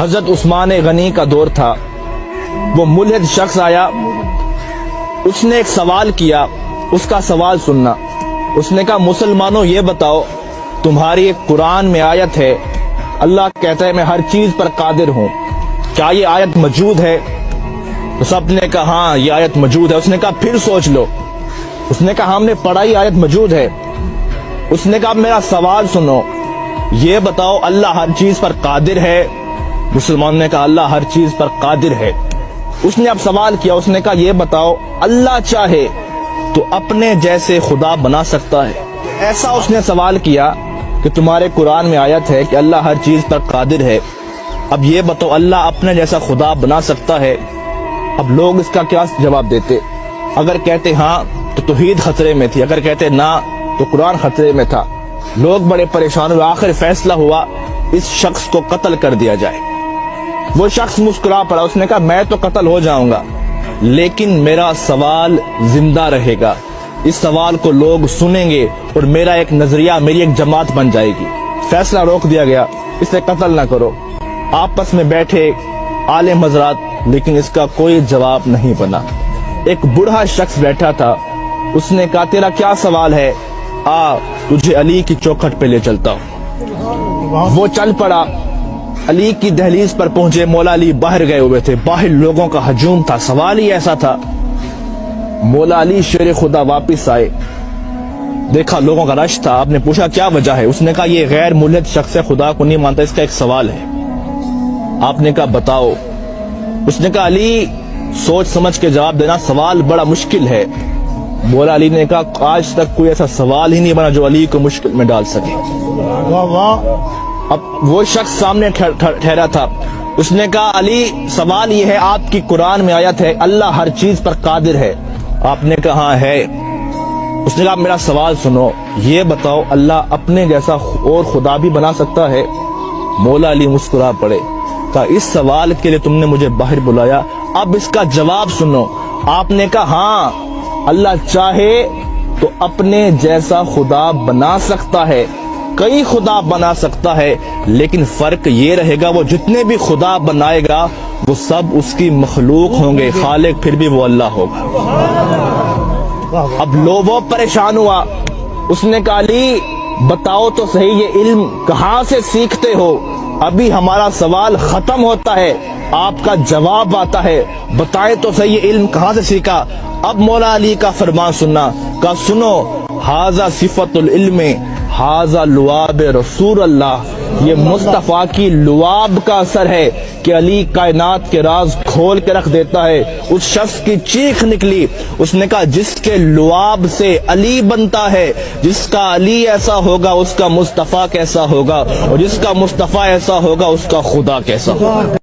حضرت عثمان غنی کا دور تھا، وہ ملحد شخص آیا، اس نے ایک سوال کیا، اس کا سوال سننا۔ اس نے کہا مسلمانوں یہ بتاؤ، تمہاری ایک قرآن میں آیت ہے، اللہ کہتا ہے میں ہر چیز پر قادر ہوں، کیا یہ آیت موجود ہے؟ تو سب نے کہا ہاں یہ آیت موجود ہے۔ اس نے کہا پھر سوچ لو۔ اس نے کہا ہم نے پڑھا ہی آیت موجود ہے۔ اس نے کہا میرا سوال سنو، یہ بتاؤ اللہ ہر چیز پر قادر ہے؟ مسلمان نے کہا اللہ ہر چیز پر قادر ہے۔ اس نے اب سوال کیا، اس نے کہا یہ بتاؤ اللہ چاہے تو اپنے جیسے خدا بنا سکتا ہے؟ ایسا اس نے سوال کیا کہ تمہارے قرآن میں آیت ہے کہ اللہ ہر چیز پر قادر ہے، اب یہ بتاؤ اللہ اپنے جیسا خدا بنا سکتا ہے؟ اب لوگ اس کا کیا جواب دیتے؟ اگر کہتے ہاں تو توحید خطرے میں تھی، اگر کہتے نہ تو قرآن خطرے میں تھا۔ لوگ بڑے پریشان ہوئے، آخر فیصلہ ہوا اس شخص کو قتل کر دیا جائے۔ وہ شخص مسکرا پڑا، اس نے کہا میں تو قتل ہو جاؤں گا لیکن میرا سوال زندہ رہے گا، اس سوال کو لوگ سنیں گے اور میرا ایک نظریہ، میری ایک جماعت بن جائے گی۔ فیصلہ روک دیا گیا، اسے قتل نہ کرو۔ آپس میں بیٹھے عالم حضرات، لیکن اس کا کوئی جواب نہیں بنا۔ ایک بوڑھا شخص بیٹھا تھا، اس نے کہا تیرا کیا سوال ہے؟ آ تجھے علی کی چوکھٹ پہ لے چلتا ہوں۔ وہ چل پڑا، علی کی دہلیز پر پہنچے، مولا علی باہر گئے ہوئے تھے، باہر لوگوں کا ہجوم تھا، سوال ہی ایسا تھا۔ مولا علی شیر خدا واپس آئے، دیکھا لوگوں کا رش تھا، آپ نے پوچھا کیا وجہ ہے؟ اس نے کہا یہ غیر ملحد شخص ہے، خدا کو نہیں مانتا، اس کا ایک سوال ہے۔ آپ نے کہا بتاؤ۔ اس نے کہا علی سوچ سمجھ کے جواب دینا، سوال بڑا مشکل ہے۔ مولا علی نے کہا آج تک کوئی ایسا سوال ہی نہیں بنا جو علی کو مشکل میں ڈال سکے۔ اب وہ شخص سامنے ٹھہرا تھا، اس نے کہا علی سوال یہ ہے، آپ کی قرآن میں آیت ہے اللہ ہر چیز پر قادر ہے؟ آپ نے کہا ہاں ہے۔ اس نے کہا میرا سوال سنو، یہ بتاؤ اللہ اپنے جیسا اور خدا بھی بنا سکتا ہے؟ مولا علی مسکرا پڑے، کہا اس سوال کے لیے تم نے مجھے باہر بلایا، اب اس کا جواب سنو۔ آپ نے کہا ہاں اللہ چاہے تو اپنے جیسا خدا بنا سکتا ہے، کئی خدا بنا سکتا ہے، لیکن فرق یہ رہے گا وہ جتنے بھی خدا بنائے گا وہ سب اس کی مخلوق ہوں گے، خالق پھر بھی وہ اللہ ہوگا۔ اب لوگوں پریشان ہوا، اس نے کہا علی بتاؤ تو صحیح یہ علم کہاں سے سیکھتے ہو؟ ابھی ہمارا سوال ختم ہوتا ہے، آپ کا جواب آتا ہے، بتائیں تو صحیح یہ علم کہاں سے سیکھا؟ اب مولا علی کا فرمان سننا، کہا سنو ھذا صفت العلم ھذا لعاب رسول اللہ، یہ مصطفیٰ کی لعاب کا اثر ہے کہ علی کائنات کے راز کھول کے رکھ دیتا ہے۔ اس شخص کی چیخ نکلی، اس نے کہا جس کے لعاب سے علی بنتا ہے، جس کا علی ایسا ہوگا اس کا مصطفیٰ کیسا ہوگا، اور جس کا مصطفیٰ ایسا ہوگا اس کا خدا کیسا ہوگا۔